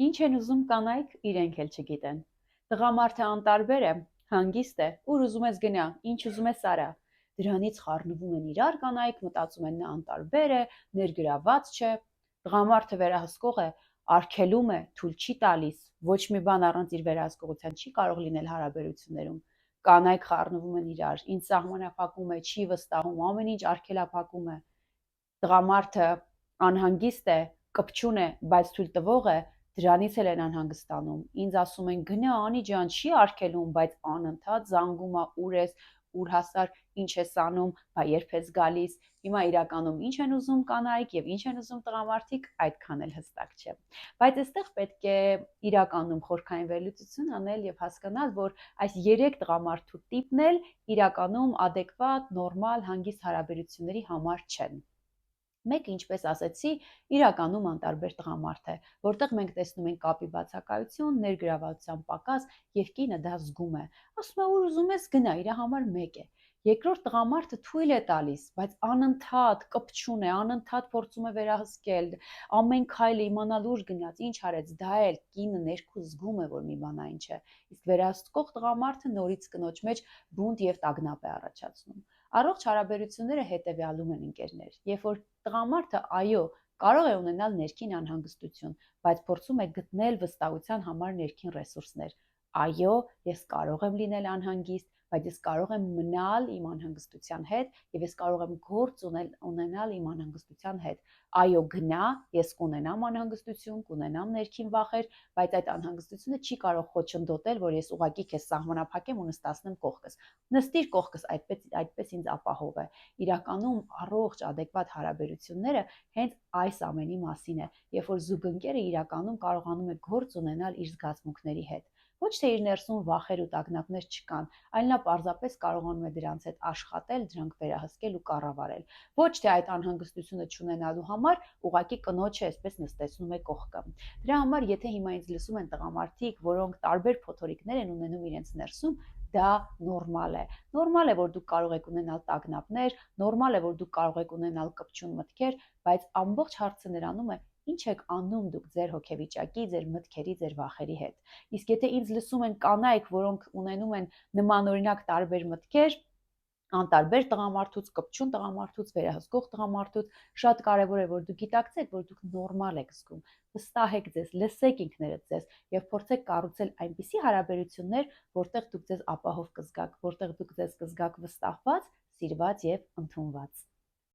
Ինչ են ուզում կանայք, իրենք էլ չգիտեն։ Տղամարդը անտարբեր է, հանգիստ է, ուր ուզում ես գնա, ինչ ուզում ես արա։ Դրանից խառնվում են իրար կանայք, մտածում են նա անտարբեր է, ներգրաված չէ։ Տղամարդը վերահսկող է, արգելում է, թույլ չի տալիս, ոչ մի բան առանց իր վերահսկողության չի կարող լինել հարաբերություններում։ Կանայք խառնվում են իրար, ինձ սահմանափակում է, չի վստահում, ամեն ինչ արգելափակում է։ Տղամարդը անհանգիստ է, կպչուն է, բայց թույլ տվող է, դրանից էլ են անհանգստանում։ Ինձ ասում են գնա, Անի ջան, չի արգելում, բայց անընդհատ զանգում ա ուր ես, ուր հասար, ինչ ես անում, բա երբ ես գալիս։ Հիմա իրականում ինչ են ուզում կանայք եւ ինչ են ուզում տղամարդիկ, այդքան էլ հստակ չէ։ Բայց այստեղ պետք է իրականում խորքային վերլուծություն անել եւ հասկանալ, որ այս 3 տղամարդու տիպն էլ իրականում adekvat, նորմալ, հանգիստ հարաբերությունների համար չեն։ Մեկը, ինչպես ասեցի, իրականում անտարբեր տղամարդ է, որտեղ մենք տեսնում ենք կապի բացակայություն, ներգրավվածության պակաս եւ կինը դա զգում է։ Ասում է ուր ուզում ես գնա, իր համար մեկ է։ Երկրորդ տղամարդը թույլ է տալիս, բայց անընդհատ կպչուն է, անընդհատ փորձում է վերահսկել, ամեն քայլը իմանալ ուր գնաց, ինչ արեց, դա էլ կինը ներքուս զգում է, որ մի բան այն չէ։ Իսկ վերահսկող տղամարդը նորից կնոջ մեջ բունտ եւ տագնապ է առաջացնում։ Առողջ հարաբերությունները հետևյալում են ընկերներ, երբ որ տղամարդը այո, կարող է ունենալ ներքին անհանգստություն, բայց փորձում է գտնել վստահության համար ներքին ռեսուրսներ։ Այո, ես կարող եմ լինել անհանգիստ, բայց ես կարող եմ մնալ իմ անհանգստության հետ եւ ես կարող եմ գործ ունենալ իմ անհանգստության հետ։ Այո, գնա, ես կունենամ անհանգստություն, կունենամ ներքին վախեր, բայց այդ անհանգստությունը չի կարող խոչընդոտել, որ ես ուղակի քեզ սահմանափակեմ ու նստացնեմ կողքս։ Նստիր կողքս, այդպես ինձ ապահով է։ Իրականում առողջ adekvat հարաբերությունները հենց այս ամենի մասին է, երբ որ զուգընկերը իրականում կարողանում է գործ ունենալ իր զգացմունքների հետ։ Ոչ թե իր ներսում վախեր ու տագնապներ չկան, այլ նա պարզապես կարողանում է դրանց հետ աշխատել, դրանք վերահսկել ու կառավարել։ Ոչ թե այդ անհանգստությունը չունենալու համար ուղակի կնոջը այսպես նստեցնում է կողքը։ Դրա համար, եթե հիմա ինձ լսում են տղամարդիկ, որոնք տարբեր փոթորիկներ են ունենում իրենց ներսում, դա նորմալ է։ Նորմալ է, որ դուք կարող եք ունենալ տագնապներ, նորմալ է, որ դուք կարող եք ունենալ կպչուն մտքեր, բայց ամբողջ հարցը նրանում է, ինչ եք անում դուք ձեր հոգեվիճակի, ձեր մտքերի, ձեր վախերի հետ։ Իսկ եթե ինձ լսում են կանայք, որոնք ունենում են նմանօրինակ տարբեր մտքեր, անտարբեր տղամարդուց, կպչուն տղամարդուց, վերահսկող տղամարդուց, շատ կարևոր է, որ դուք գիտակցեք, որ դուք նորմալ եք զգում, վստահեք ձեզ, լսեք ինքներդ ձեզ եւ փորձեք կառուցել այնպիսի հարաբերություններ, որտեղ դուք ձեզ ապահով կզգաք, որտեղ դուք ձեզ կզգաք վստահված, սիրված եւ ընդունված։